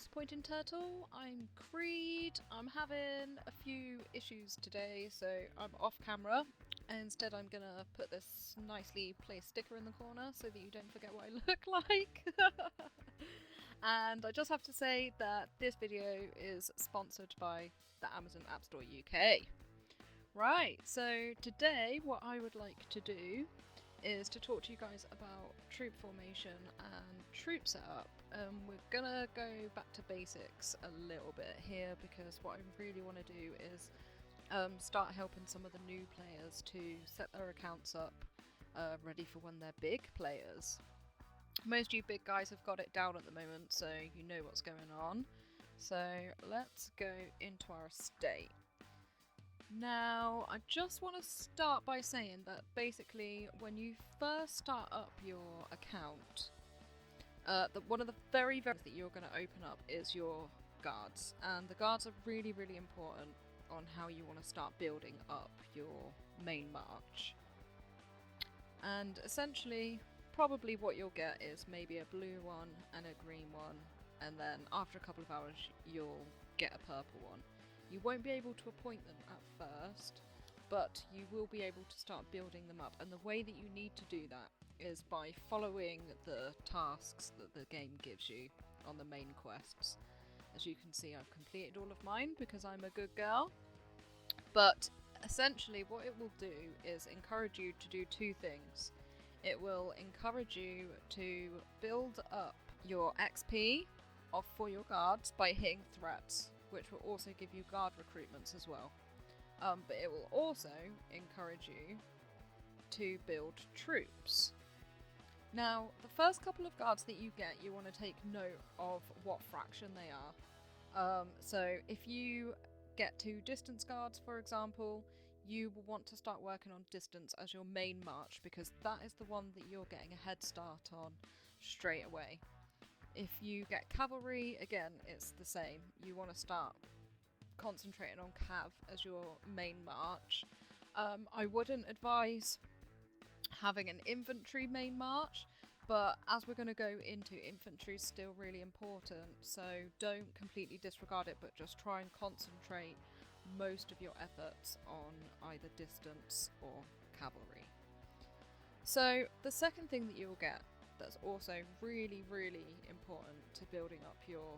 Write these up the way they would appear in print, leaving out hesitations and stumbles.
Disappointing Turtle. I'm Creed. I'm having a few issues today, so I'm off camera. Instead, I'm gonna put this nicely placed sticker in the corner so that you don't forget what I look like. And I just have to say that this video is sponsored by the Amazon App Store UK. Right, so today what I would like to do is to talk to you guys about troop formation and troop setup. We're gonna go back to basics a little bit here because what I really want to do is start helping some of the new players to set their accounts up ready for when they're big players. Most of you big guys have got it down at the moment, so you know what's going on. So let's go into our estate. Now, I just want to start by saying that basically when you first start up your account, one of the very that you're going to open up is your guards, and the guards are really, really important on how you want to start building up your main march. And essentially, probably what you'll get is maybe a blue one and a green one, and then after a couple of hours you'll get a purple one. You won't be able to appoint them at first, but you will be able to start building them up, and the way that you need to do that is by following the tasks that the game gives you on the main quests. As you can see, I've completed all of mine because I'm a good girl. But essentially what it will do is encourage you to do two things. It will encourage you to build up your XP for your guards by hitting threats, which will also give you guard recruitments as well. But it will also encourage you to build troops. Now, the first couple of guards that you get, you want to take note of what fraction they are. So if you get 2 distance guards, for example, you will want to start working on distance as your main march because that is the one that you're getting a head start on straight away. If you get cavalry, again, it's the same. You want to start concentrating on cav as your main march. I wouldn't advise having an infantry main march, but as we're going to go into, infantry is still really important, so don't completely disregard it, but just try and concentrate most of your efforts on either distance or cavalry. So the second thing that you'll get that's also really, really important to building up your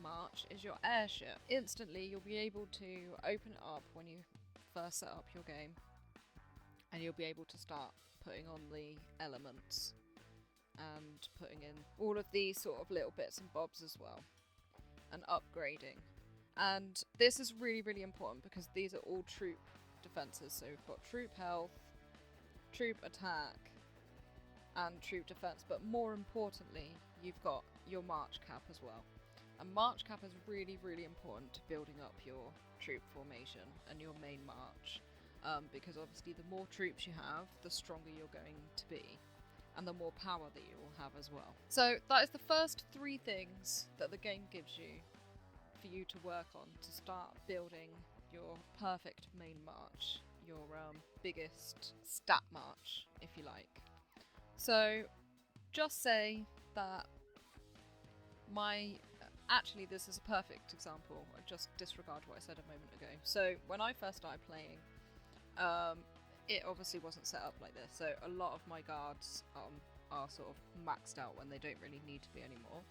march is your airship. Instantly you'll be able to open it up when you first set up your game, and you'll be able to start putting on the elements and putting in all of these sort of little bits and bobs as well, and upgrading. And this is really, really important because these are all troop defences. So we've got troop health, troop attack, and troop defense, but more importantly you've got your march cap as well. And march cap is really, really important to building up your troop formation and your main march, because obviously the more troops you have, the stronger you're going to be, and the more power that you will have as well. So that is the first 3 things that the game gives you for you to work on to start building your perfect main march, your biggest stat march, if you like. So just say that actually this is a perfect example. I just disregard what I said a moment ago. So when I first started playing, it obviously wasn't set up like this, so a lot of my guards are sort of maxed out when they don't really need to be anymore.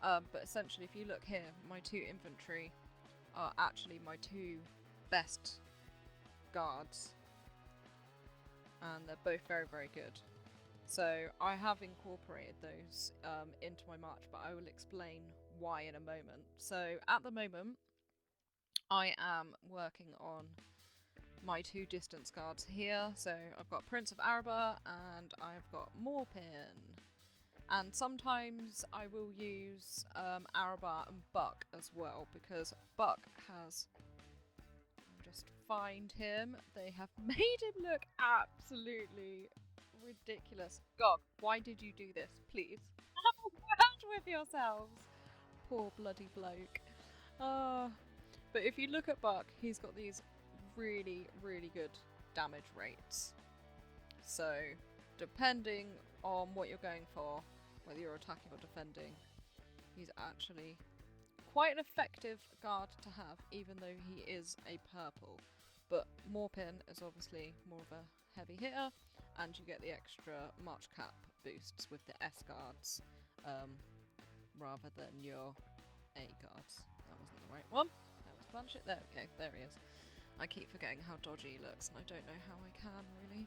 But essentially if you look here, my 2 infantry are actually my 2 best guards, and they're both very, very good. So I have incorporated those into my march, but I will explain why in a moment. So at the moment I am working on my 2 distance guards here. So I've got Prince of Araba and I've got Morpin, and sometimes I will use Araba and Buck as well, because Buck has, just find him, they have made him look absolutely ridiculous. God, why did you do this? Please have a word with yourselves. Poor bloody bloke. But if you look at Buck, he's got these really, really good damage rates. So depending on what you're going for, whether you're attacking or defending, he's actually quite an effective guard to have, even though he is a purple. But Morpin is obviously more of a heavy hitter, and you get the extra March Cap boosts with the S guards, rather than your A guards. That wasn't the right one. That was Blanchett. There we go. There he is. I keep forgetting how dodgy he looks, and I don't know how I can, really.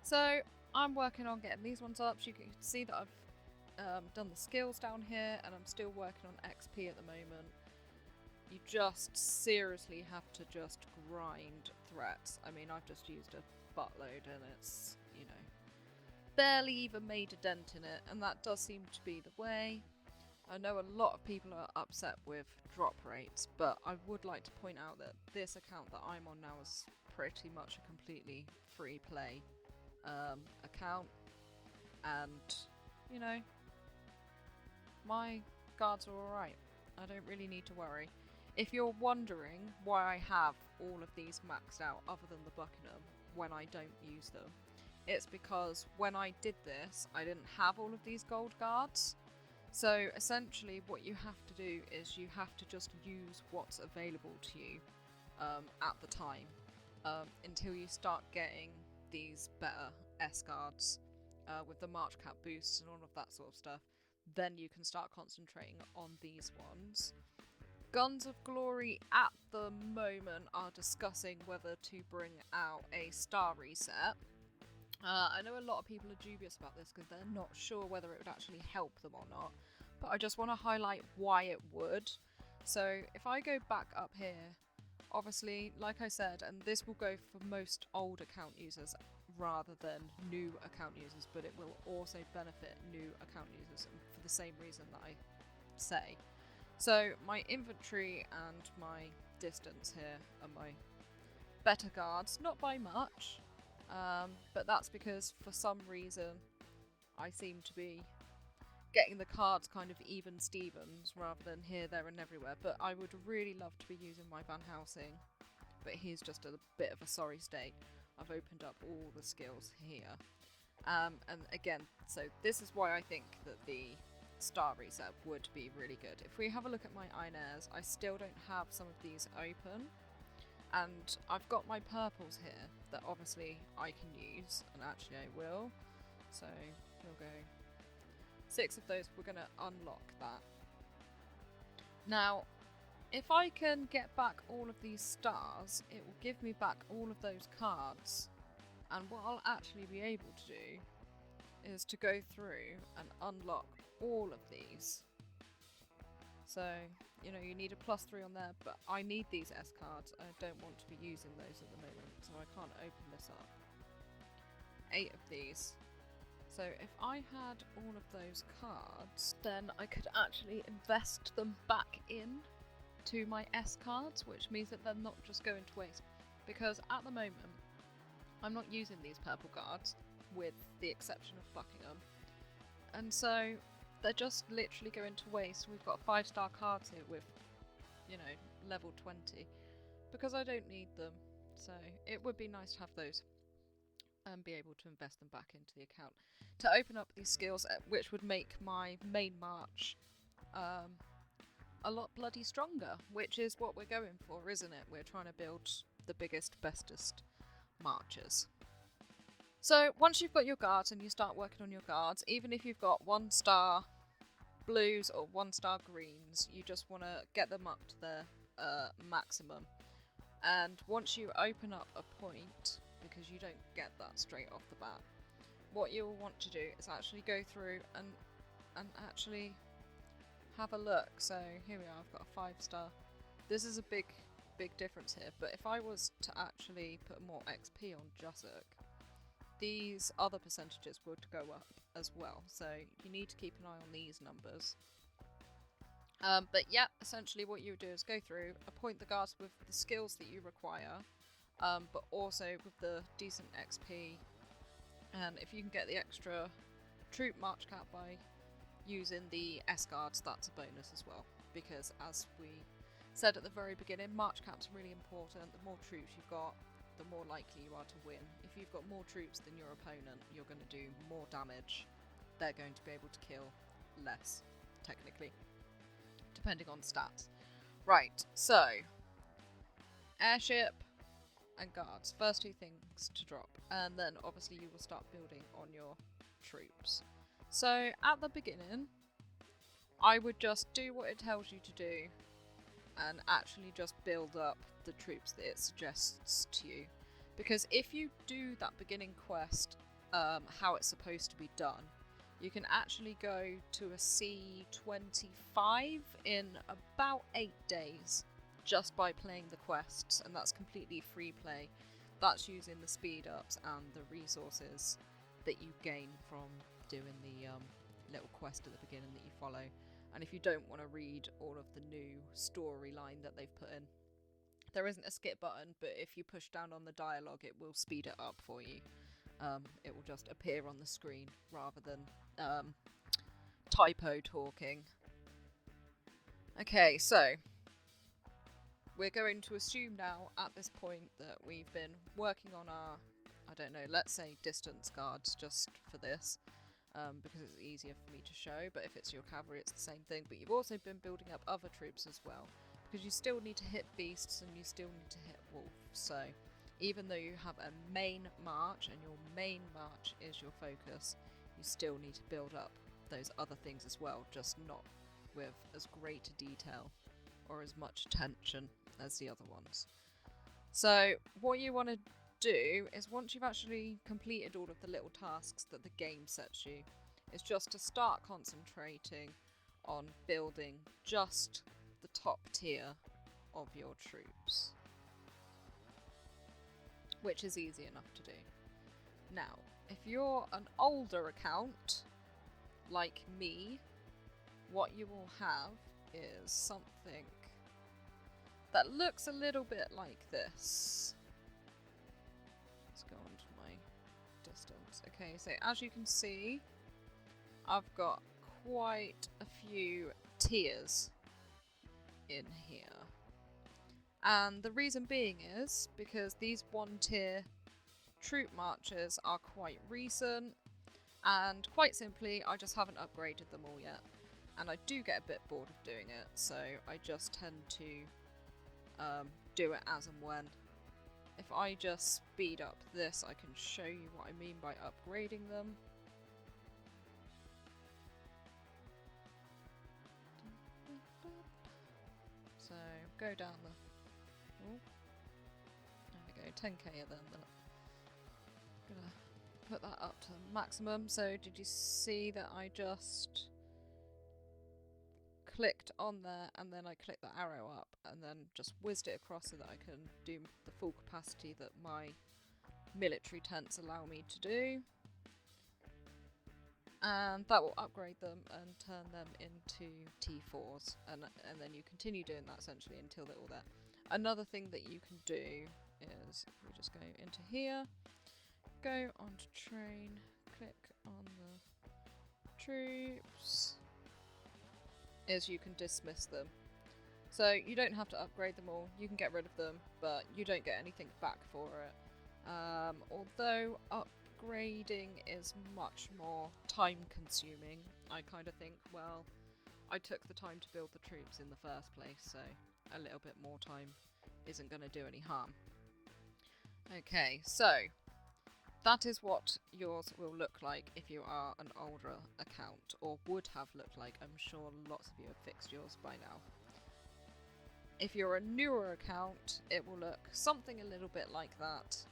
So, I'm working on getting these ones up. So you can see that I've done the skills down here, and I'm still working on XP at the moment. You just seriously have to just grind threats. I mean, I've just used a buttload, and it's, you know, barely even made a dent in it, and that does seem to be the way. I know a lot of people are upset with drop rates, but I would like to point out that this account that I'm on now is pretty much a completely free play account, and, you know, my guards are alright. I don't really need to worry. If you're wondering why I have all of these maxed out other than the Buckingham when I don't use them, it's because when I did this, I didn't have all of these gold guards. So essentially what you have to do is you have to just use what's available to you at the time until you start getting these better S guards with the March Cap boosts and all of that sort of stuff. Then you can start concentrating on these ones. Guns of Glory at the moment are discussing whether to bring out a star reset. I know a lot of people are dubious about this because they're not sure whether it would actually help them or not, but I just want to highlight why it would. So if I go back up here, obviously, like I said, and this will go for most old account users rather than new account users, but it will also benefit new account users for the same reason that I say. So my inventory and my distance here are my better guards, not by much, but that's because for some reason I seem to be getting the cards kind of even Stevens rather than here, there and everywhere. But I would really love to be using my Van Helsing, but he's just a bit of a sorry state. I've opened up all the skills here, and again, so this is why I think that the star reset would be really good. If we have a look at my Inairs, I still don't have some of these open, and I've got my purples here that obviously I can use, and actually I will. So we'll go 6 of those. We're going to unlock that. Now, if I can get back all of these stars, it will give me back all of those cards, and what I'll actually be able to do is to go through and unlock all of these. So, you know, you need a +3 on there, but I need these S cards. I don't want to be using those at the moment, so I can't open this up. 8 of these. So if I had all of those cards, then I could actually invest them back in to my S cards, which means that they're not just going to waste. Because at the moment, I'm not using these purple cards, with the exception of Buckingham. And so they're just literally going to waste. We've got 5-star cards here with, you know, level 20, because I don't need them. So it would be nice to have those and be able to invest them back into the account to open up these skills, which would make my main march a lot bloody stronger, which is what we're going for, isn't it? We're trying to build the biggest, bestest marchers. So once you've got your guards and you start working on your guards, even if you've got 1-star blues or 1-star greens, you just want to get them up to their maximum. And once you open up a point, because you don't get that straight off the bat, what you'll want to do is actually go through and actually have a look. So here we are, I've got a 5-star. This is a big difference here, but if I was to actually put more XP on Jusuk, these other percentages would go up as well, so you need to keep an eye on these numbers. But yeah, essentially what you would do is go through, appoint the guards with the skills that you require, but also with the decent XP, and if you can get the extra troop march cap by using the S guards, that's a bonus as well, because as we said at the very beginning, march cap's really important. The more troops you've got, the more likely you are to win. If you've got more troops than your opponent, you're going to do more damage. They're going to be able to kill less, technically, depending on stats. Right, so airship and guards, first two things to drop, and then obviously you will start building on your troops. So at the beginning, I would just do what it tells you to do and actually just build up the troops that it suggests to you. Because if you do that beginning quest how it's supposed to be done, you can actually go to a C25 in about 8 days just by playing the quests, and that's completely free play. That's using the speed ups and the resources that you gain from doing the little quest at the beginning that you follow. And if you don't want to read all of the new storyline that they've put in, there isn't a skip button, but if you push down on the dialogue, it will speed it up for you. It will just appear on the screen rather than typo talking. Okay, so we're going to assume now at this point that we've been working on our, I don't know, let's say distance guards just for this. Because it's easier for me to show, but if it's your cavalry it's the same thing. But you've also been building up other troops as well, because you still need to hit beasts and you still need to hit wolves. So even though you have a main march and your main march is your focus, you still need to build up those other things as well, just not with as great a detail or as much attention as the other ones. So what you want to do is, once you've actually completed all of the little tasks that the game sets you, is just to start concentrating on building just the top tier of your troops, which is easy enough to do. Now, if you're an older account like me, what you will have is something that looks a little bit like this. Go on to my distance. Okay, so as you can see, I've got quite a few tiers in here. And the reason being is because these 1-tier troop marches are quite recent, and quite simply, I just haven't upgraded them all yet. And I do get a bit bored of doing it, so I just tend to do it as and when. If I just speed up this, I can show you what I mean by upgrading them. So, go down the... Oh, there we go, 10k of them. I'm gonna put that up to maximum. So, did you see that I just clicked on there and then I clicked the arrow up and then just whizzed it across so that I can do the full capacity that my military tents allow me to do, and that will upgrade them and turn them into T4s, and then you continue doing that essentially until they're all there. Another thing that you can do is, if we just go into here, go onto train, click on the troops, is you can dismiss them. So you don't have to upgrade them all, you can get rid of them, but you don't get anything back for it. Although upgrading is much more time consuming, I kind of think, well, I took the time to build the troops in the first place, so a little bit more time isn't going to do any harm. Okay, so that is what yours will look like if you are an older account, or would have looked like. I'm sure lots of you have fixed yours by now. If you're a newer account, it will look something a little bit like that,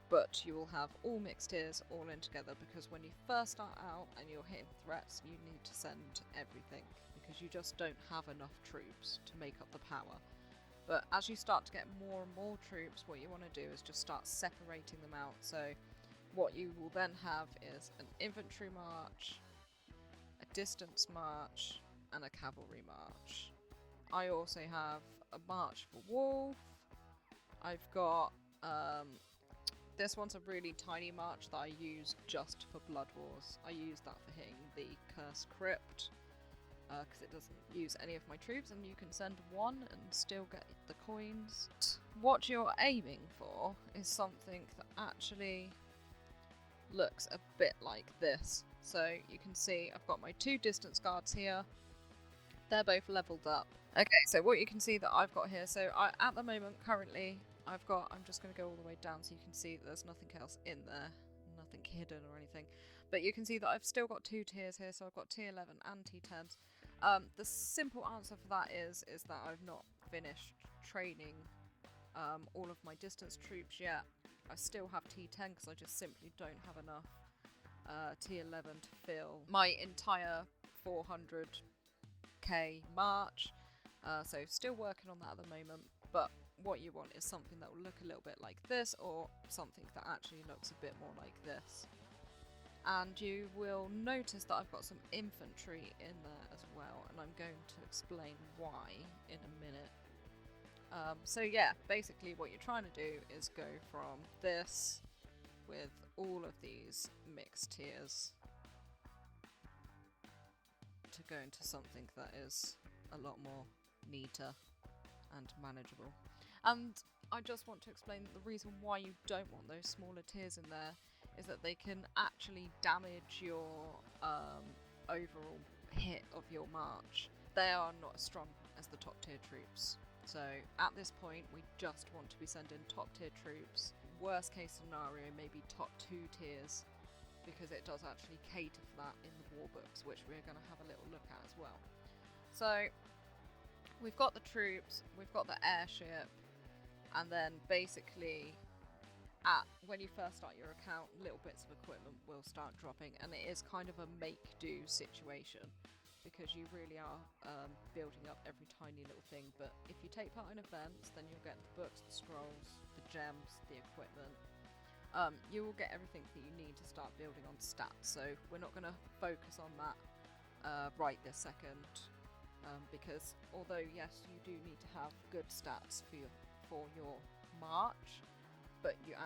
but you will have all mixed tiers all in together, because when you first start out and you're hitting threats, you need to send everything, because you just don't have enough troops to make up the power. But as you start to get more and more troops, what you want to do is just start separating them out. So what you will then have is an infantry march, a distance march, and a cavalry march. I also have a march for wolf. I've got this one's a really tiny march that I use just for Blood Wars. I use that for hitting the Cursed Crypt, because it doesn't use any of my troops, and you can send one and still get the coins. What you're aiming for is something that actually looks a bit like this. So you can see I've got my 2 distance guards here, They're both leveled up. Okay, so what you can see that I've got here, so at the moment, currently, I'm just going to go all the way down so you can see that there's nothing else in there, nothing hidden or anything. But you can see that I've still got 2 tiers here, so I've got tier 11 and T10s. The simple answer for that is that I've not finished training all of my distance troops yet. I still have T10 because I just simply don't have enough tier 11 to fill my entire 400k march. So still working on that at the moment, but what you want is something that will look a little bit like this, or something that actually looks a bit more like this. And you will notice that I've got some infantry in there as well, and I'm going to explain why in a minute. So yeah, basically what you're trying to do is go from this with all of these mixed tiers to go into something that is a lot more neater and manageable. And I just want to explain that the reason why you don't want those smaller tiers in there is that they can actually damage your overall hit of your march. They are not as strong as the top tier troops. So at this point we just want to be sending top tier troops. Worst case scenario, maybe top 2 tiers, because it does actually cater for that in the war books, which we're going to have a little look at as well. So we've got the troops, we've got the airship, and then basically when you first start your account, little bits of equipment will start dropping, and it is kind of a make-do situation, because you really are building up every tiny little thing. But if you take part in events, then you'll get the books, the scrolls, the gems, the equipment. You will get everything that you need to start building on stats, so we're not going to focus on that right this second, because although yes, you do need to have good stats for your march, but you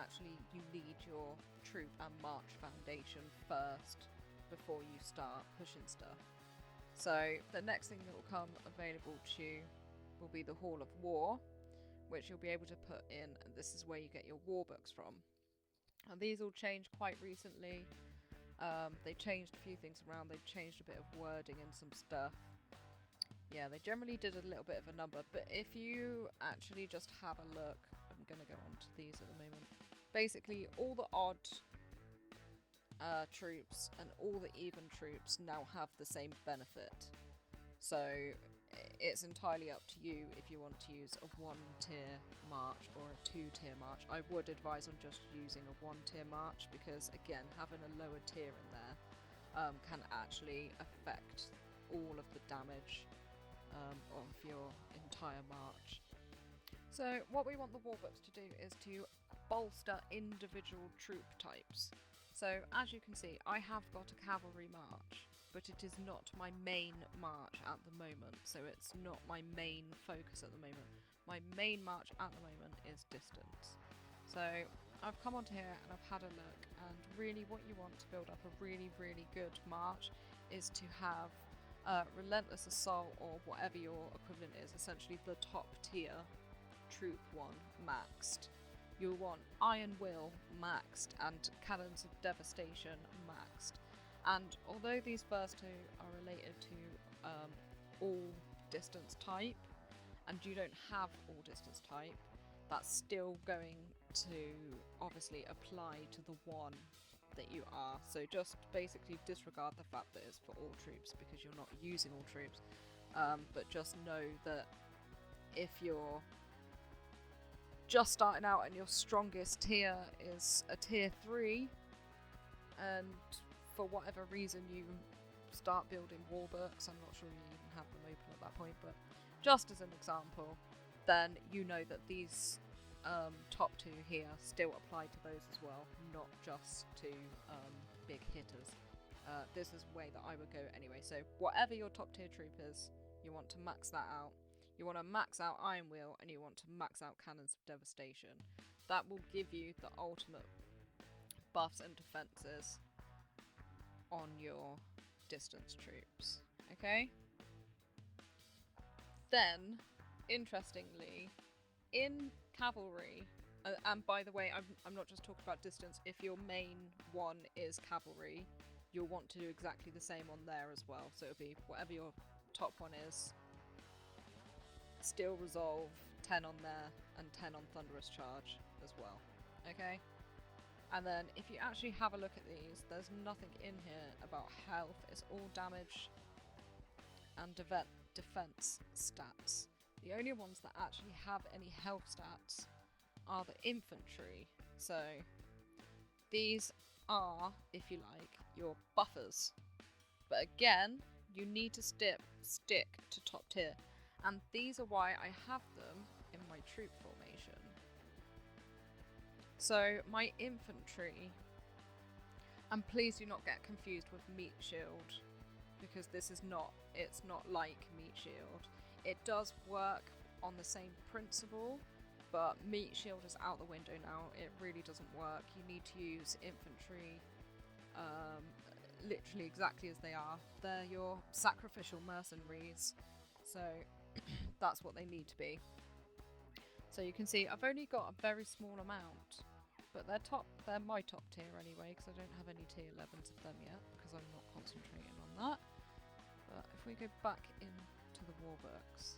need your troop and march foundation first before you start pushing stuff. So the next thing that will come available to you will be the Hall of War, which you'll be able to put in, and this is where you get your war books from. And these all changed quite recently. They changed a few things around, they changed a bit of wording and some stuff. Yeah, they generally did a little bit of a number, but if you actually just have a look, I'm going to go on to these at the moment. Basically, all the odd troops and all the even troops now have the same benefit. So it's entirely up to you if you want to use a 1-tier march or a 2-tier march. I would advise on just using a 1-tier march, because again, having a lower tier in there can actually affect all of the damage of your entire march. So what we want the warbooks to do is to bolster individual troop types. So as you can see, I have got a cavalry march, but it is not my main march at the moment, so it's not my main focus at the moment. My main march at the moment is distance. So I've come onto here and I've had a look, and really what you want to build up a really, really good march is to have Relentless Assault, or whatever your equivalent is, essentially the top tier troop one maxed. You'll want Iron Will maxed and Cannons of Devastation maxed. And although these first two are related to all distance type, and you don't have all distance type, that's still going to obviously apply to the one that you are. So just basically disregard the fact that it's for all troops, because you're not using all troops, but just know that if you're just starting out and your strongest tier is a tier 3, and for whatever reason you start building war books, I'm not sure you even have them open at that point, but just as an example, then you know that these top 2 here still apply to those as well, not just to big hitters. This is the way that I would go anyway. So whatever your top tier troop is, you want to max that out. You want to max out Iron Will, and you want to max out Cannons of Devastation. That will give you the ultimate buffs and defences on your distance troops. Okay? Then, interestingly, in cavalry, and by the way, I'm not just talking about distance, if your main one is cavalry, you'll want to do exactly the same on there as well. So it'll be whatever your top one is Steel Resolve, 10 on there, and 10 on Thunderous Charge as well. Okay? And then if you actually have a look at these, there's nothing in here about health. It's all damage and defense stats. The only ones that actually have any health stats are the infantry. So these are, if you like, your buffers. But again, you need to stick to top tier. And these are why I have them in my troop formation. So my infantry, and please do not get confused with meat shield, because this is not, it's not like meat shield. It does work on the same principle, but meat shield is out the window now. It really doesn't work. You need to use infantry literally exactly as they are. They're your sacrificial mercenaries, so that's what they need to be. So you can see I've only got a very small amount, but they're my top tier anyway, because I don't have any tier 11s of them yet, because I'm not concentrating on that. But if we go back into the war books,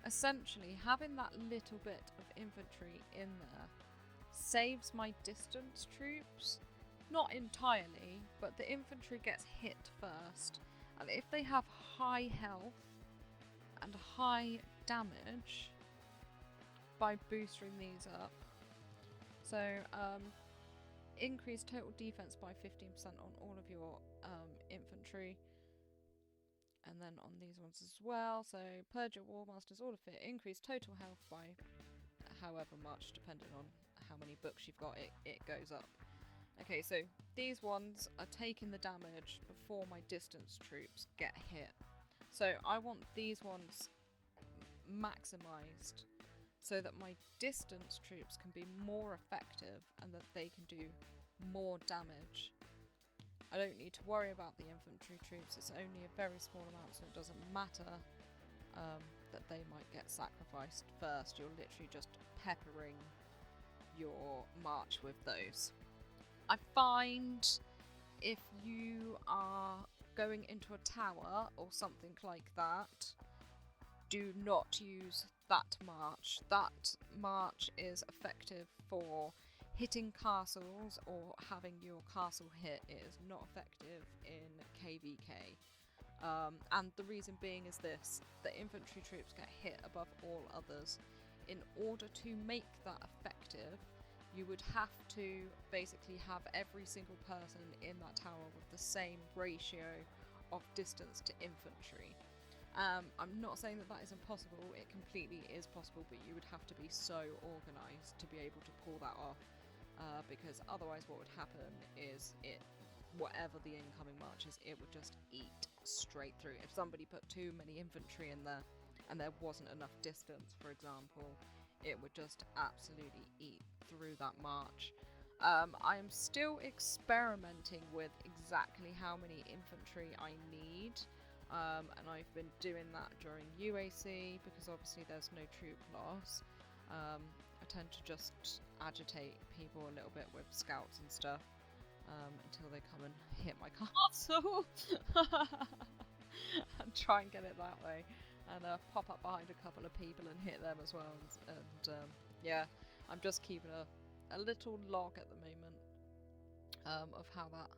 essentially having that little bit of infantry in there saves my distance troops. Not entirely, but the infantry gets hit first, and if they have high health and high damage by boosting these up, so increase total defense by 15% on all of your infantry, and then on these ones as well. So purge your war masters, all of it, increase total health by however much, depending on how many books you've got, it goes up. Okay, so these ones are taking the damage before my distance troops get hit. So I want these ones maximized so that my distance troops can be more effective and that they can do more damage. I don't need to worry about the infantry troops. It's only a very small amount, so it doesn't matter that they might get sacrificed first. You're literally just peppering your march with those. I find if you are going into a tower or something like that, do not use that march. That march is effective for hitting castles or having your castle hit. It is not effective in KVK. And the reason being is this: the infantry troops get hit above all others. In order to make that effective, you would have to basically have every single person in that tower with the same ratio of distance to infantry. I'm not saying that that is impossible. It completely is possible, but you would have to be so organised to be able to pull that off, because otherwise what would happen is whatever the incoming march is, it would just eat straight through. If somebody put too many infantry in there and there wasn't enough distance, for example, it would just absolutely eat through that march. I'm still experimenting with exactly how many infantry I need, and I've been doing that during UAC because obviously there's no troop loss. I tend to just agitate people a little bit with scouts and stuff until they come and hit my castle and try and get it that way. And pop up behind a couple of people and hit them as well. And yeah, I'm just keeping a little log at the moment of how that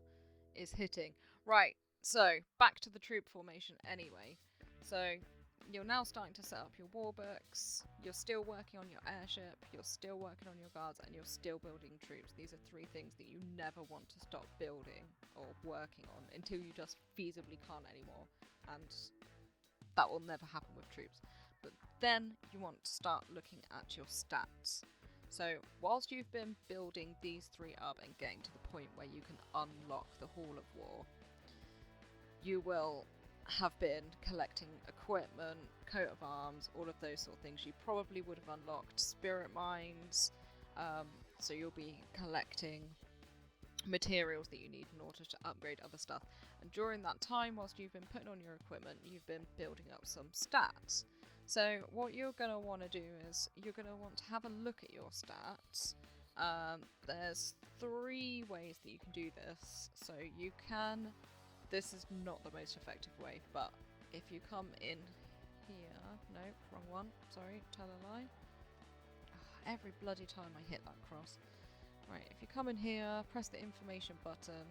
is hitting. Right, so back to the troop formation anyway. So you're now starting to set up your war books, you're still working on your airship, you're still working on your guards, and you're still building troops. These are three things that you never want to stop building or working on until you just feasibly can't anymore. And that will never happen with troops. But then you want to start looking at your stats. So whilst you've been building these three up and getting to the point where you can unlock the Hall of War, you will have been collecting equipment, coat of arms, all of those sort of things. You probably would have unlocked spirit mines, so you'll be collecting materials that you need in order to upgrade other stuff. And during that time, whilst you've been putting on your equipment, you've been building up some stats. So what you're going to want to do is you're going to want to have a look at your stats. There's three ways that you can do this. So you can, this is not the most effective way, but if you come in here, no, wrong one, sorry, tell a lie. Every bloody time I hit that cross. Right, if you come in here, press the information button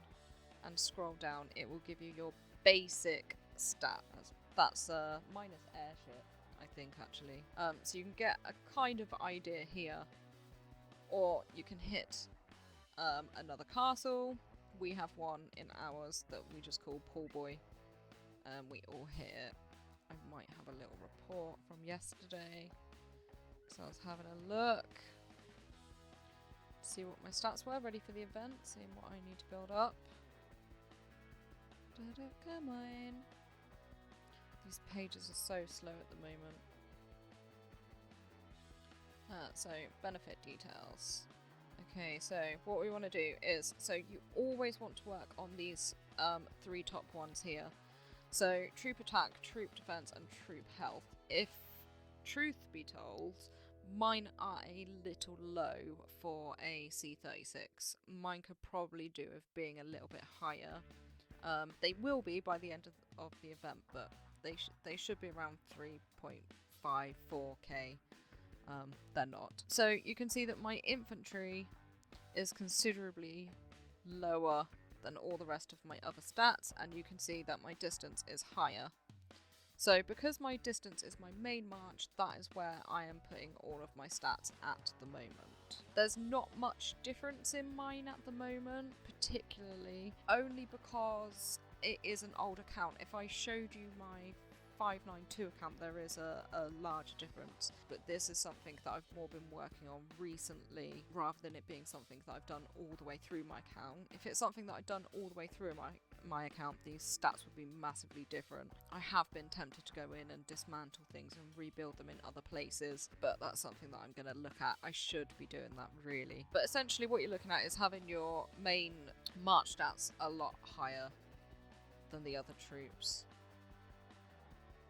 and scroll down, it will give you your basic stats. That's minus airship, I think, actually. So you can get a kind of idea here, or you can hit another castle. We have one in ours that we just call Pool Boy. We all hit it. I might have a little report from yesterday. So I was having a look. See what my stats were, ready for the event, seeing what I need to build up. Come on. These pages are so slow at the moment. So, benefit details. Okay, so what we want to do is, so you always want to work on these 3 top ones here. So, troop attack, troop defense, and troop health. If truth be told, mine are a little low for a C36. Mine could probably do with being a little bit higher. They will be by the end of the event, but they should be around 3.54k. They're not. So you can see that my infantry is considerably lower than all the rest of my other stats, and you can see that my distance is higher. So because my distance is my main march, that is where I am putting all of my stats at the moment. There's not much difference in mine at the moment, particularly, only because it is an old account. If I showed you my 592 account, there is a large difference, but this is something that I've more been working on recently rather than it being something that I've done all the way through my account. If it's something that I've done all the way through my account, these stats would be massively different. I have been tempted to go in and dismantle things and rebuild them in other places, but that's something that I'm going to look at. I should be doing that, really. But essentially what you're looking at is having your main march stats a lot higher than the other troops.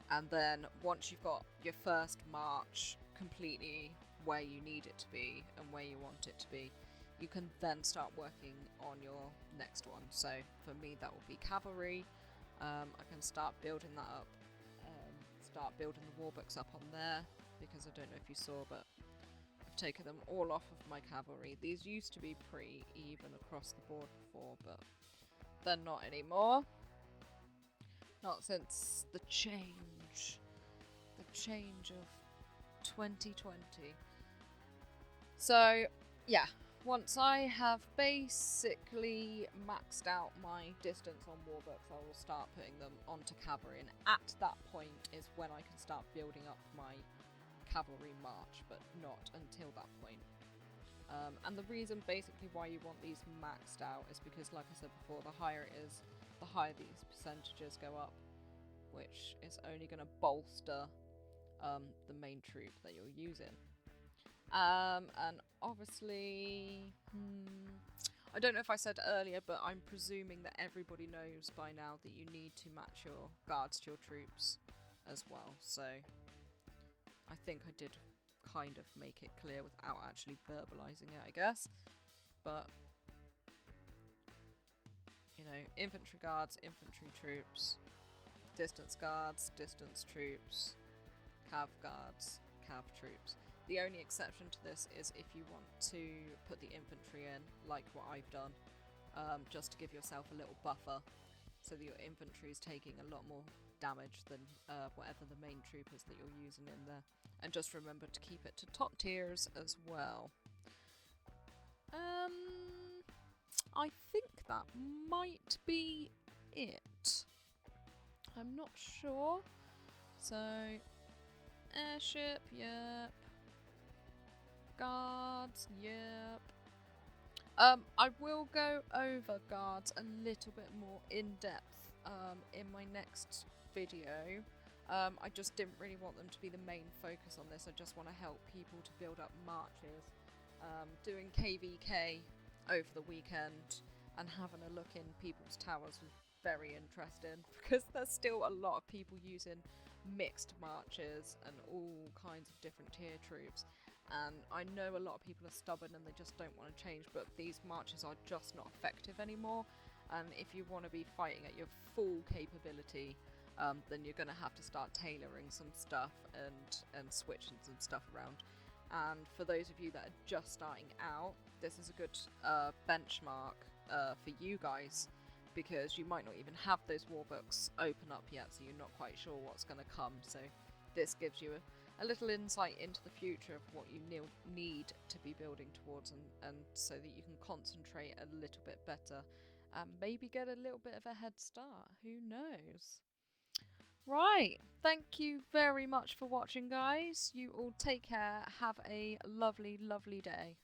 And then once you've got your first march completely where you need it to be and where you want it to be, you can then start working on your next one. So for me that will be cavalry. I can start building that up, start building the war books up on there, because I don't know if you saw, but I've taken them all off of my cavalry. These used to be pretty even across the board before, but they're not anymore. Not since the change of 2020. So yeah, once I have basically maxed out my distance on warbooks, I will start putting them onto cavalry, and at that point is when I can start building up my cavalry march, but not until that point. And the reason basically why you want these maxed out is because, like I said before, the higher it is, the higher these percentages go up, which is only going to bolster the main troop that you're using. And obviously, I don't know if I said earlier, but I'm presuming that everybody knows by now that you need to match your guards to your troops as well. So I think I did kind of make it clear without actually verbalizing it, I guess. But you know, infantry guards, infantry troops, distance guards, distance troops, cav guards, cav troops. The only exception to this is if you want to put the infantry in, like what I've done, just to give yourself a little buffer, so that your infantry is taking a lot more damage than whatever the main troop is that you're using in there. And just remember to keep it to top tiers as well. I think that might be it. I'm not sure. So, airship, yep. Guards, yep. I will go over guards a little bit more in depth in my next video. I just didn't really want them to be the main focus on this. I just want to help people to build up marches. Doing KVK over the weekend and having a look in people's towers was very interesting, because there's still a lot of people using mixed marches and all kinds of different tier troops, and I know a lot of people are stubborn and they just don't want to change, but these marches are just not effective anymore. And if you want to be fighting at your full capability, then you're going to have to start tailoring some stuff and switching some stuff around. And for those of you that are just starting out, this is a good benchmark for you guys, because you might not even have those war books open up yet, so you're not quite sure what's going to come. So this gives you a little insight into the future of what you need to be building towards, and so that you can concentrate a little bit better and maybe get a little bit of a head start. Who knows? Right, thank you very much for watching, guys. You all take care. Have a lovely, lovely day.